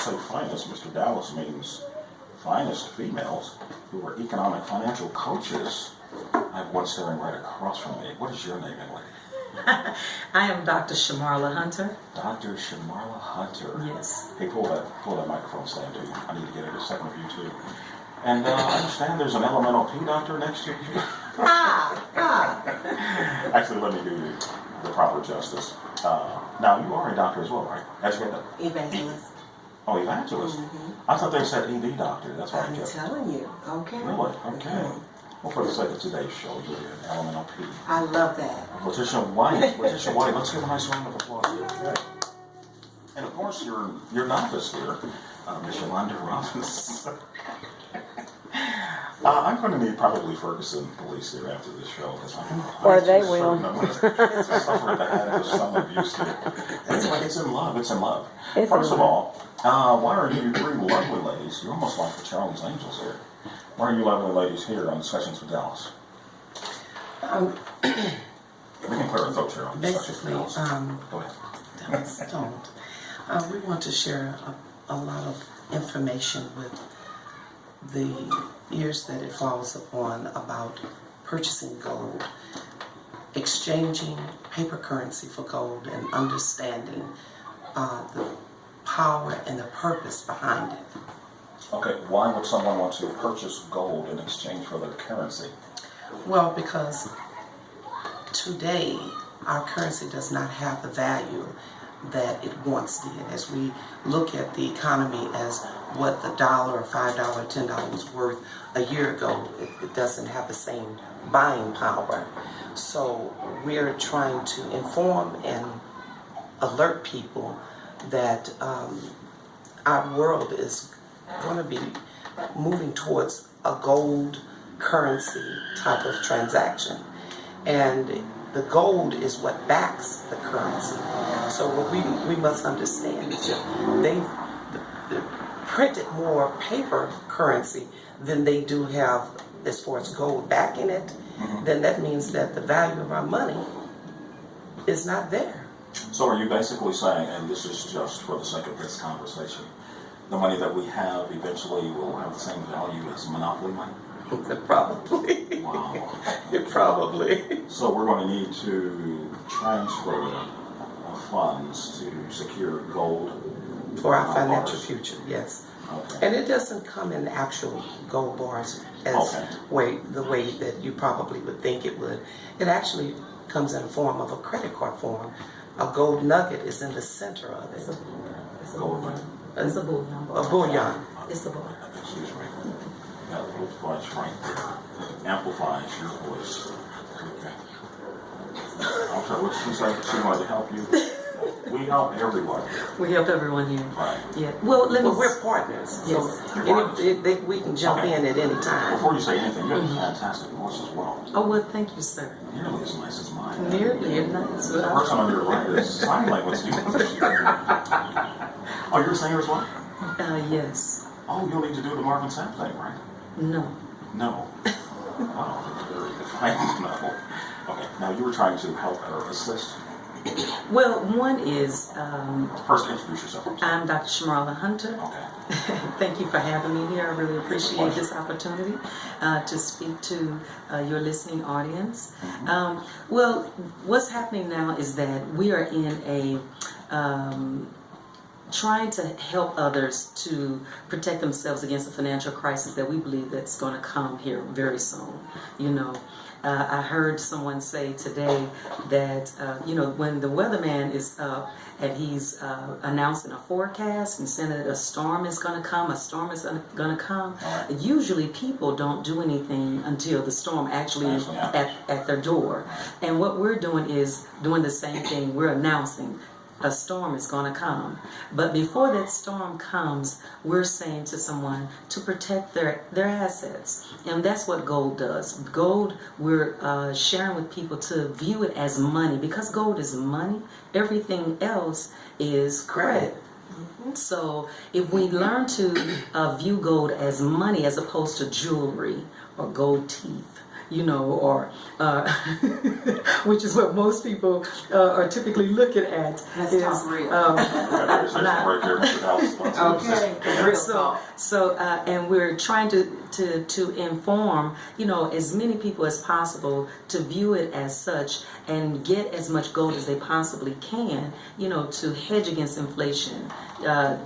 say finest, Mr. Dallas means finest females who are economic financial coaches. I have one staring right across from me. What is your name, young lady? I am Dr. Shamarla Hunter. Dr. Shamarla Hunter. Yes. Hey, pull that microphone stand to you. I need to get a second of you too. And I understand there's an elemental P doctor next to you. Actually, let me do you the proper justice. Now, you are a doctor as well, right? Educated? Evangelist. Oh, evangelist? I thought they said ED doctor. That's why I'm telling you. Okay. Really? Okay. Well, for the sake of today's show, you're an elemental P. I love that. Letitia White. Letitia White. Let's give a nice round of applause here. Okay. And of course, your novice here, Miss Yolanda Robbins. I'm going to need probably Ferguson police here after this show because Or they will. Suffer the hand of some abuse here. Anyway, it's in love. It's in love. It's First in of all, why are you three lovely ladies? You're almost like the Charlie's Angels here. Why are you lovely ladies here on Discussions with Dallas? We can clear our throats here on Discussions with Basically, Dallas. Go ahead. Dallas don't. We want to share a lot of information with the ears that it falls upon about purchasing gold, exchanging paper currency for gold, and understanding the power and the purpose behind it. Okay, why would someone want to purchase gold in exchange for their currency? Well, because today our currency does not have the value that it once did. As we look at the economy as what the dollar or $5 or $10 was worth a year ago, it doesn't have the same buying power. So we're trying to inform and alert people that our world is going to be moving towards a gold currency type of transaction. And the gold is what backs the currency. So what we must understand is if they've printed more paper currency than they do have as far as gold backing it, then that means that the value of our money is not there. So are you basically saying, and this is just for the sake of this conversation, the money that we have eventually will have the same value as monopoly money? Probably. Wow. Probably. So we're going to need to transfer funds to secure gold For our financial bars. future, yes. Okay. And it doesn't come in actual gold bars as the way that you probably would think it would. It actually comes in the form of a credit card form. A gold nugget is in the center of it. It's a Gold bullion. nugget. It's a bullion. A bullion. It's a bullion. Excuse me. That little voice right there amplifies your voice. Okay. I'm sorry, what did she say? She wanted to help you? We help everyone. We help everyone here. Right. Yeah. Well, Well, we're partners. Yes. So we can jump in at any time. Before you say anything, you have a fantastic voice as well. Oh, well, thank you, sir. Nearly as nice as mine. Nearly as nice. The person on your right is sign language. Oh, you're a singer as well? Yes. Oh, you'll need to do the Marvin Sapp thing, right? No. No. Wow, that's very defined. No. Okay, now you were trying to help her assist. Well, one is First, introduce yourself. I'm Dr. Shamarla Hunter. Okay. Thank you for having me here. I really appreciate this opportunity to speak to your listening audience. Well, what's happening now is that we are in a trying to help others to protect themselves against the financial crisis that we believe that's going to come here very soon. You know, I heard someone say today that, you know, when the weatherman is up and he's announcing a forecast and saying that a storm is going to come, going to come, usually people don't do anything until the storm actually is at their door. And what we're doing is doing the same thing. We're announcing a storm is going to come. But before that storm comes, we're saying to someone to protect their assets. And that's what gold does. Gold, we're sharing with people to view it as money. Because gold is money, everything else is credit. So if we learn to view gold as money as opposed to jewelry or gold teeth, you know, or which is what most people are typically looking at. Let's is, talk real. Yeah, there's right there. Okay. Real talk. So, and we're trying to inform, you know, as many people as possible to view it as such and get as much gold as they possibly can, you know, to hedge against inflation.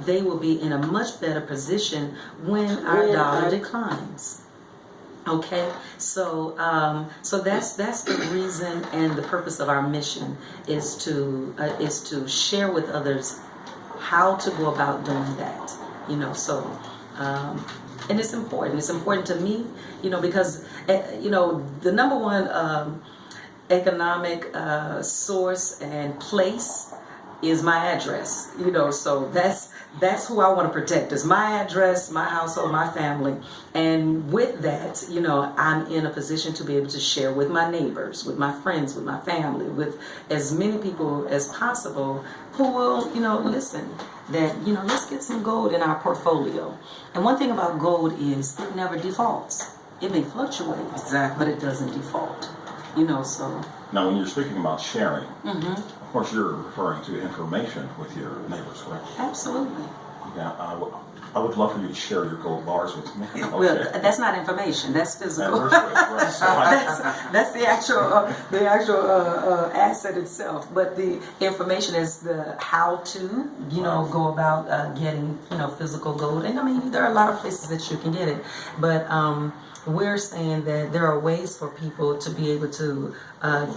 They will be in a much better position when our dollar declines. Okay, so that's the reason and the purpose of our mission is to share with others how to go about doing that. You know, so and it's important. It's important to me, you know, because you know the number one economic source and place is my address. You know, so that's who I want to protect, is my address, my household, my family. And with that, you know, I'm in a position to be able to share with my neighbors, with my friends, with my family, with as many people as possible who will, you know, listen, that, you know, let's get some gold in our portfolio. And one thing about gold is it never defaults. It may fluctuate, Exactly. but it doesn't default. You know, so. Now, when you're speaking about sharing, of course, you're referring to information with your neighbors, correct? Absolutely. Yeah, I would love for you to share your gold bars with me. Okay. Well, that's not information. That's physical. Right. That's the actual asset itself. But the information is the how to, you know, go about getting, you know, physical gold. And I mean, there are a lot of places that you can get it. But we're saying that there are ways for people to be able to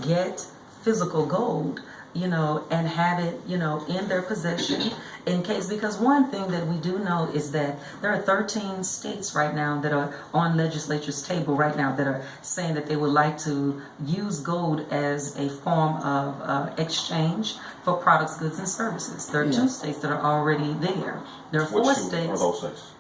get physical gold, you know, and have it, you know, in their possession in case, because one thing that we do know is that there are 13 states right now that are on legislature's table right now that are saying that they would like to use gold as a form of exchange for products, goods, and services. There are 2 states that are already there. There are 4 Which states. are those states?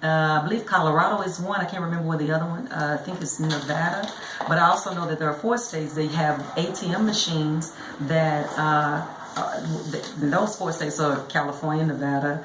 I believe Colorado is one. I can't remember what the other one. I think it's Nevada. But I also know that there are 4 states. They have ATM machines that those 4 states are California, Nevada,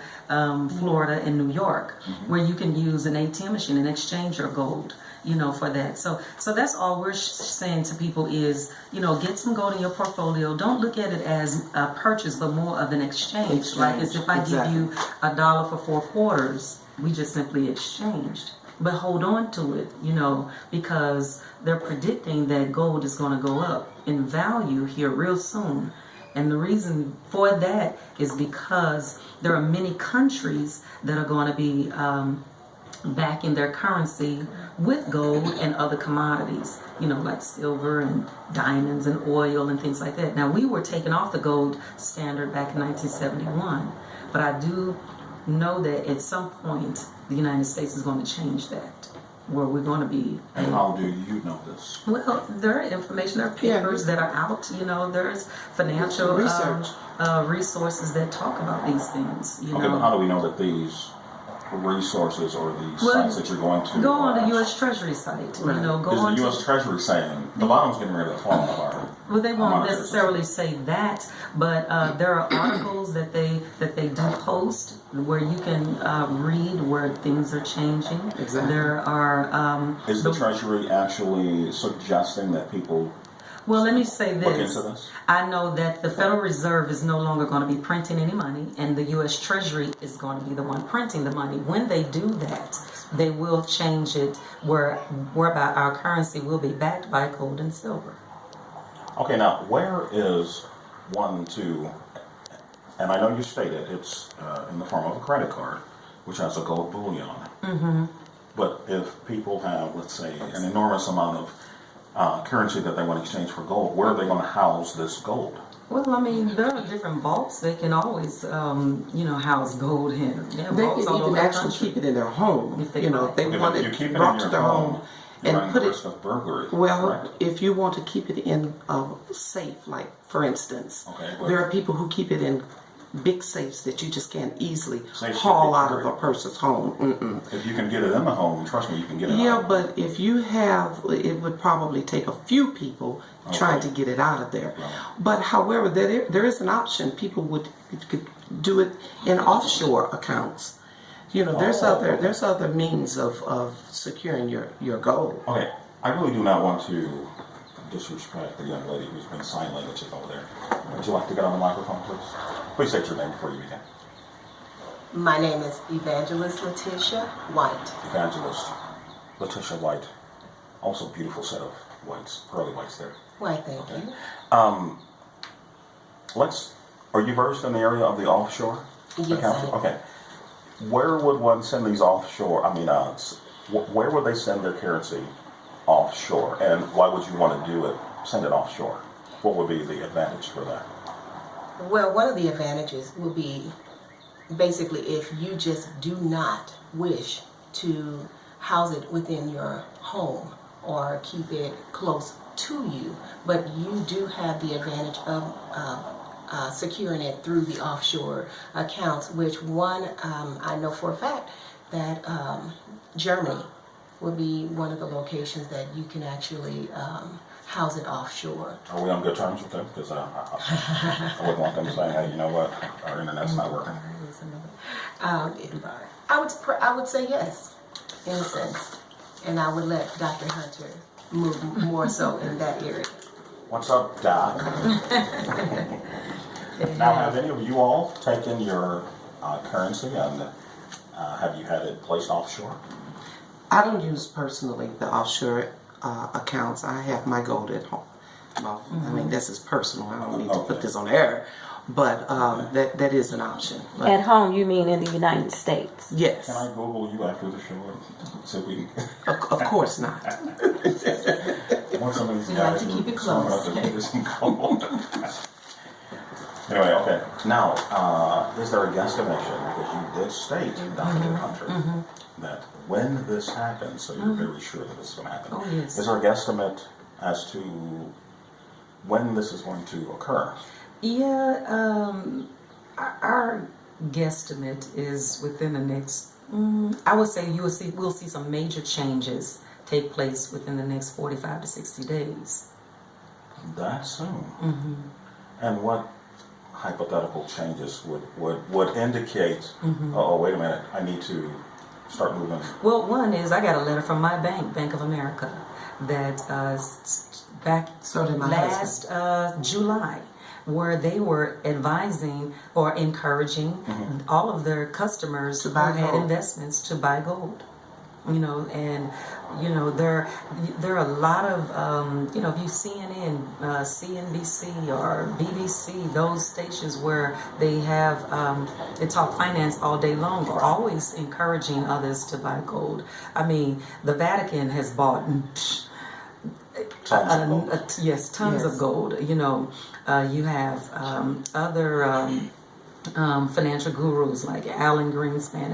Florida, and New York, where you can use an ATM machine and exchange your gold, you know, for that. So that's all we're saying to people is, you know, get some gold in your portfolio. Don't look at it as a purchase, but more of an exchange. Like as if I give you $1 for 4 quarters. We just simply exchanged. But hold on to it, you know, because they're predicting that gold is going to go up in value here real soon. And the reason for that is because there are many countries that are going to be backing their currency with gold and other commodities, you know, like silver and diamonds and oil and things like that. Now, we were taken off the gold standard back in 1971, but I do know that at some point the United States is going to change that, where we're going to be. And how do you know this? Well, there are information, there are papers that are out, you know, there's financial Research. Resources that talk about these things, you Okay, know. but how do we know that these resources or these Well, sites that you're going to Go on the U.S. Treasury site, you know, go is on the to. U.S. Treasury saying the bottom's getting ready to fall apart? Well, they won't monetary necessarily say that, but there are articles that they do post where you can read where things are changing. Exactly. There are. Is the Treasury actually suggesting that people Well, let me say look this. into this? I know that the Federal Reserve is no longer going to be printing any money, and the U.S. Treasury is going to be the one printing the money. When they do that, they will change it whereby our currency will be backed by gold and silver. Okay, now where is one to, and I know you stated it's in the form of a credit card, which has a gold bullion on it. Mm-hmm. But if people have, let's say, an enormous amount of currency that they want to exchange for gold, where are they going to house this gold? Well, I mean, there are different vaults. They can always, you know, house gold in. They have They vaults can all over even the actually country. keep it in their home. If they You know, like. if they Okay, want but it you keep it brought in to your their home, home you run and the put risk it. of burglary. Well, correct? if you want to keep it in a safe, like for instance, Okay, but- there are people who keep it in big safes that you just can't easily Safes haul should be out of carried. a person's home. Mm-mm. If you can get it in the home, trust me, you can get it Yeah, out. but if you have, it would probably take a few people trying to get it out of there. Right. But however, there is an option. People could do it in offshore accounts. You know, there's Oh. other means of securing your gold. Okay, I really do not want to disrespect the young lady who's been sign language over there. Would you like to get on the microphone, please? Please state your name before you begin. My name is Evangelist Letitia White. Evangelist Letitia White. Also beautiful set of whites, pearly whites there. Why, thank Okay. you. Are you versed in the area of the offshore? Yes, accounts? I am. Okay. Where would one send these offshore, where would they send their currency offshore? And why would you want to send it offshore? What would be the advantage for that? Well, one of the advantages will be basically if you just do not wish to house it within your home or keep it close to you, but you do have the advantage of securing it through the offshore accounts, which I know for a fact that Germany will be one of the locations that you can actually house it offshore. Are we on good terms with them? Because I wouldn't want them saying, hey, you know what, our internet's not working. I would say yes, in a sense, and I would let Dr. Hunter move more so in that area. What's up, Doc? Now, have any of you all taken your currency and have you had it placed offshore? I don't use personally the offshore accounts. I have my gold at home. Well, I mean, this is personal. I don't need to put this on air, but that is an option. But At home, you mean in the United States? yes, Can I Google you after the show and see if we can? of course not. Want some of these We like guys to keep it some close. of the some gold. Anyway, okay. Now, is there a guesstimation? Because you did state, Dr. Hunter, that when this happens, so you're very sure that this is going to happen. Oh, yes. Is there a guesstimate as to when this is going to occur? Yeah, our guesstimate is within the next, I would say we'll see some major changes take place within the next 45 to 60 days. That soon? And what hypothetical changes would indicate, oh, wait a minute, I need to start moving? Well, one is I got a letter from my bank, Bank of America, that back So did my last July, where they were advising or encouraging all of their customers who buy had gold. investments to buy gold. You know, and you know there are a lot of you know, if you CNN, CNBC or BBC, those stations where they have they talk finance all day long, are always encouraging others to buy gold. I mean, the Vatican has bought Tons of gold. yes, tons of gold. You know, you have other financial gurus like Alan Greenspan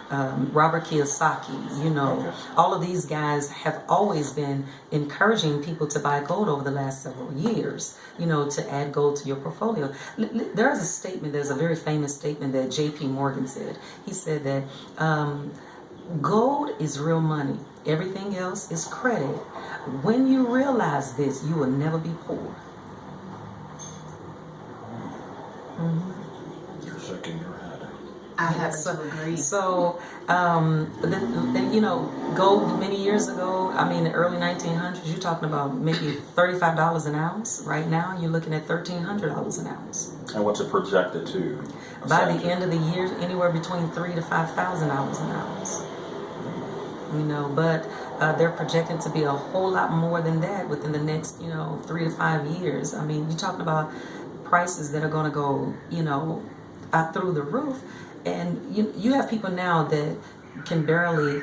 and Robert Kiyosaki. You know, Okay. all of these guys have always been encouraging people to buy gold over the last several years. You know, to add gold to your portfolio. There's a statement. There's a very famous statement that J.P. Morgan said. He said that gold is real money. Everything else is credit. When you realize this, you will never be poor. You're shaking your head. I happen to agree. So, you know, gold many years ago, I mean, the early 1900s, you're talking about maybe $35 an ounce. Right now, you're looking at $1,300 an ounce. And what's it projected to? By the end of the year, anywhere between $3,000 to $5,000 an ounce. You know, but they're projected to be a whole lot more than that within the next, 3 to 5 years. I mean, you're talking about prices that are going to go, through the roof. And you have people now that can barely,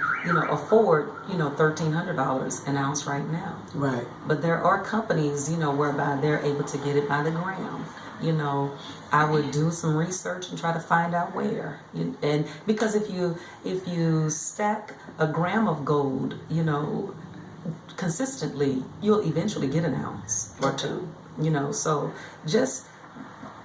afford, $1,300 an ounce right now. Right. But there are companies, whereby they're able to get it by the gram. I would do some research and try to find out where. And because if you stack a gram of gold, consistently, you'll eventually get an ounce or two. So just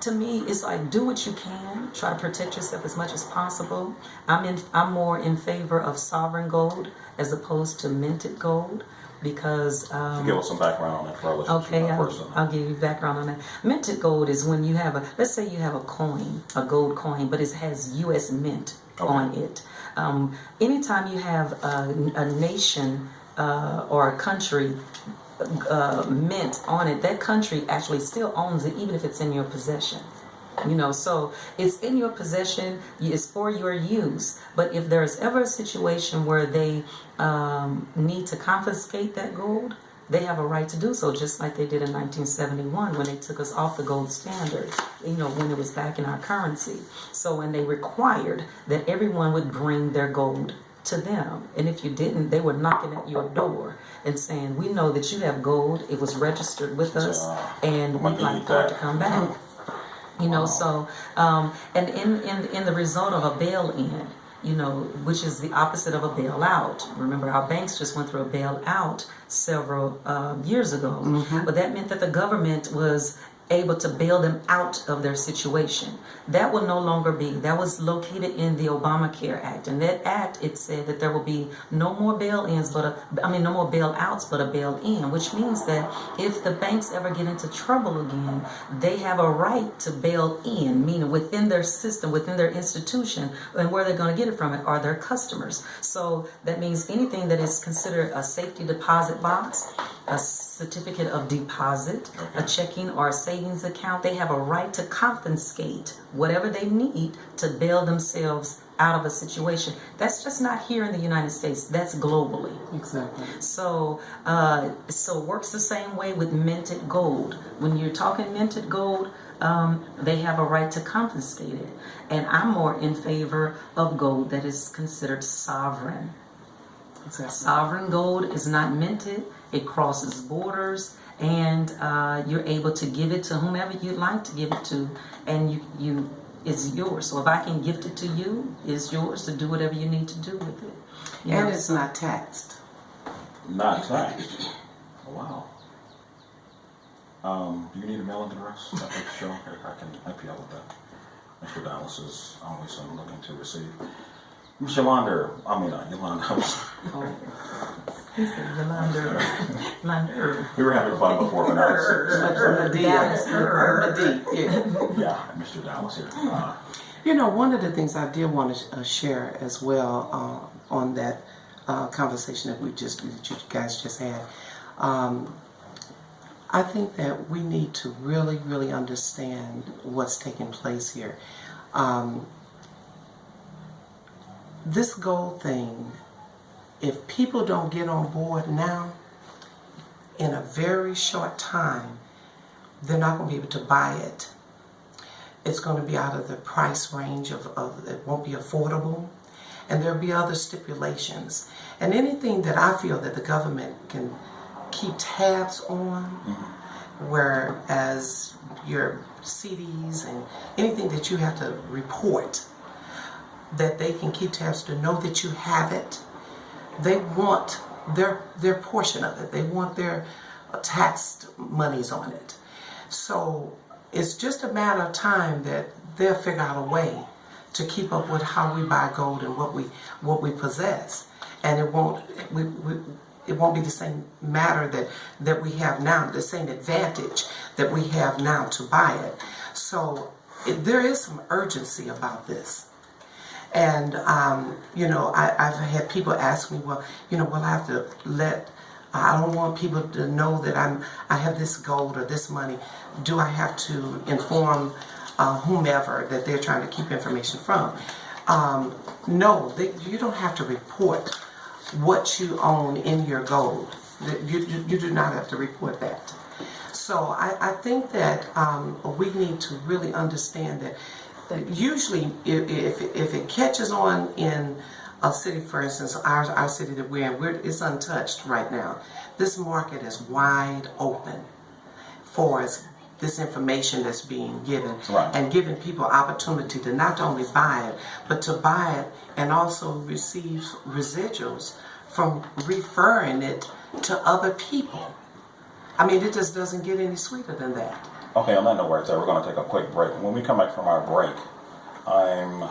to me, it's like do what you can, try to protect yourself as much as possible. I'm more in favor of sovereign gold as opposed to minted gold. Because give us some background on that for our listeners. okay, I'll give you background on that. Minted gold is when you have let's say you have a coin, a gold coin, but it has U.S. mint on it. Anytime you have a nation or a country mint on it, that country actually still owns it, even if it's in your possession. So it's in your possession, it's for your use. But if there's ever a situation where they need to confiscate that gold, they have a right to do so, just like they did in 1971 when they took us off the gold standard, when it was back in our currency. So when they required that everyone would bring their gold to them, and if you didn't, they were knocking at your door and saying, we know that you have gold, it was registered with us, and we'd like for it to come back. So and in the result of a bail-in, which is the opposite of a bailout. Remember, our banks just went through a bailout several years ago, but that meant that the government was able to bail them out of their situation. That will no longer be. That was located in the Obamacare Act, and that act, it said that there will be no more bail-ins, no more bailouts, but a bail-in, which means that if the banks ever get into trouble again, they have a right to bail in, meaning within their system, within their institution, and where they're going to get it from are their customers. So that means anything that is considered a safety deposit box, a certificate of deposit, a checking or a savings account, they have a right to confiscate whatever they need to bail themselves out of a situation. That's just not here in the United States. That's globally. Exactly. So works the same way with minted gold. When you're talking minted gold, they have a right to confiscate it. And I'm more in favor of gold that is considered sovereign. Exactly. Sovereign gold is not minted. It crosses borders, and you're able to give it to whomever you'd like to give it to, and you it's yours. So if I can gift it to you, it's yours to do whatever you need to do with it. And it's not taxed. Not taxed. Oh, wow. Do you need a mailing address? I think so. I can help you out with that. Mr. Dallas is always looking to receive. Miss Yolanda. He said Yolanda. We were having fun before, but now it's Yeah, Mr. Dallas here. One of the things I did want to share as well on that conversation that you guys just had, I think that we need to really, really understand what's taking place here. This gold thing, if people don't get on board now, in a very short time, they're not going to be able to buy it. It's going to be out of the price range of it won't be affordable, and there'll be other stipulations. And anything that I feel that the government can keep tabs on, whereas your CDs and anything that you have to report, that they can keep tabs to know that you have it. They want their portion of it. They want their taxed monies on it. So it's just a matter of time that they'll figure out a way to keep up with how we buy gold and what we possess. And it won't be the same matter that we have now, the same advantage that we have now to buy it. So there is some urgency about this. And, I've had people ask me, well, will I have to I don't want people to know that I have this gold or this money. Do I have to inform whomever that they're trying to keep information from? No, you don't have to report what you own in your gold. You do not have to report that. So I think that we need to really understand that usually if it catches on in a city, for instance, our city that we're in, it's untouched right now. This market is wide open for this information that's being given, and giving people opportunity to not only buy it, but to buy it and also receive residuals from referring it to other people. I mean, it just doesn't get any sweeter than that. Okay, on that note right there, we're going to take a quick break. When we come back from our break, I'm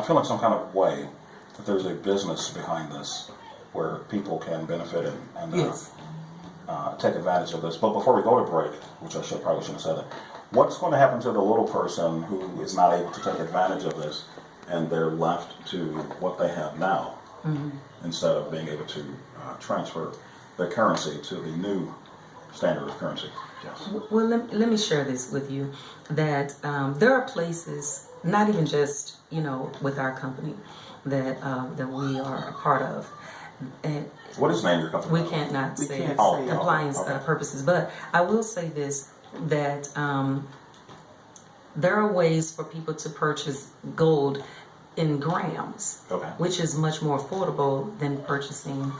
feeling some kind of way that there's a business behind this where people can benefit and Yes. Take advantage of this. But before we go to break, which I probably shouldn't have said that, what's going to happen to the little person who is not able to take advantage of this and they're left to what they have now? instead of being able to transfer their currency to the new standard of currency. Yes. Well, let me share this with you, that there are places, not even just, with our company, that we are a part of. And What is the name of your company? we can't not We say can't say it. compliance Okay. purposes, but I will say this, that there are ways for people to purchase gold in grams, Okay. which is much more affordable than purchasing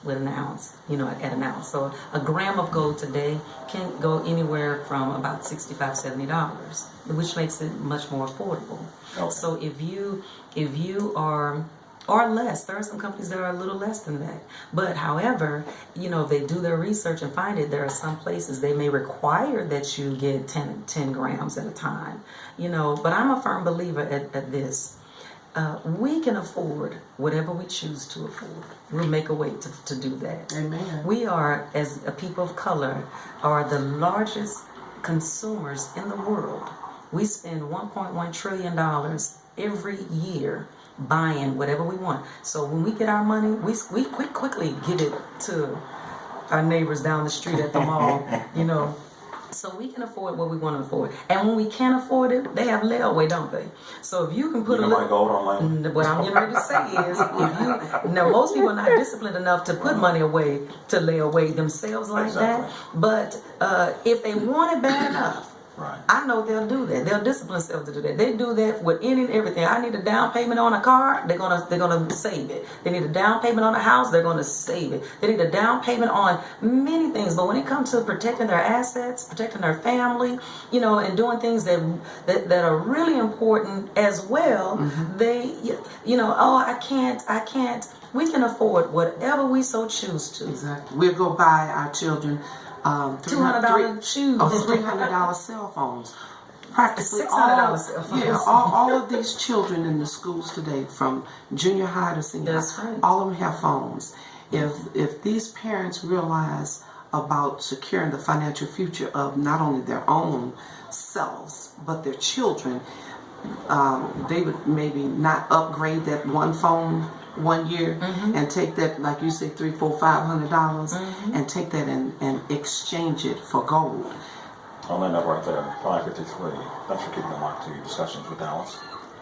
with an ounce, at an ounce. So a gram of gold today can go anywhere from about $65, $70, which makes it much more affordable. Okay. So if you are, or less, there are some companies that are a little less than that. But however, if they do their research and find it, there are some places they may require that you get 10 grams at a time. But I'm a firm believer at this. We can afford whatever we choose to afford. We'll make a way to do that. Amen. We are, as a people of color, are the largest consumers in the world. We spend $1.1 trillion every year buying whatever we want. So when we get our money, we quickly give it to our neighbors down the street at the mall, So we can afford what we want to afford. And when we can't afford it, they have layaway, don't they? So if you can put You a can buy little... gold online. What I'm getting ready to say is, most people are not disciplined enough to put money away, to lay away themselves like Exactly. that. But if they want it bad enough, Right. I know they'll do that. They'll discipline themselves to do that. They do that with any and everything. I need a down payment on a car, they're gonna save it. They need a down payment on a house, they're gonna save it. They need a down payment on many things. But when it comes to protecting their assets, protecting their family, and doing things that are really important as well, they, I can't. We can afford whatever we so choose to. Exactly. We'll go buy our children $200 shoes. $300 cell phones. Practically $600 cell phones. Yeah, all of these children in the schools today, from junior high to senior That's high, right. all of them have phones. If these parents realize about securing the financial future of not only their own selves but their children, they would maybe not upgrade that one phone 1 year and take that, like you say, $300, $400, $500 and take that and exchange it for gold. I'll end up right there, 5:53. Thanks for keeping it locked to Discussions with Dallas.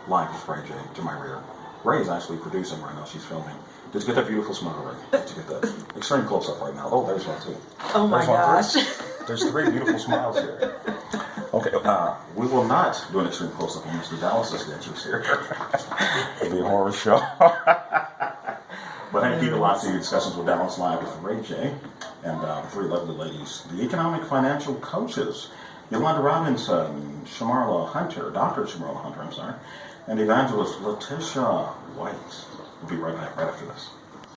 Live with Ray J to my rear. Ray's actually producing right now. She's filming. Did you get that beautiful smile, Ray? Did you get that extreme close-up right now? Oh, there's one too. Oh my There's one, gosh. three. There's 3 beautiful smiles here. Okay, we will not do an extreme close-up on Mr. Dallas's dentures here. It'll be a horror show. But hey, keep it locked to Discussions with Dallas Live with Ray J and the 3 lovely ladies, the economic financial coaches, Yolanda Robinson, Shamarla Hunter, Dr. Shamarla Hunter, and evangelist Letitia White. We'll be right back right after this.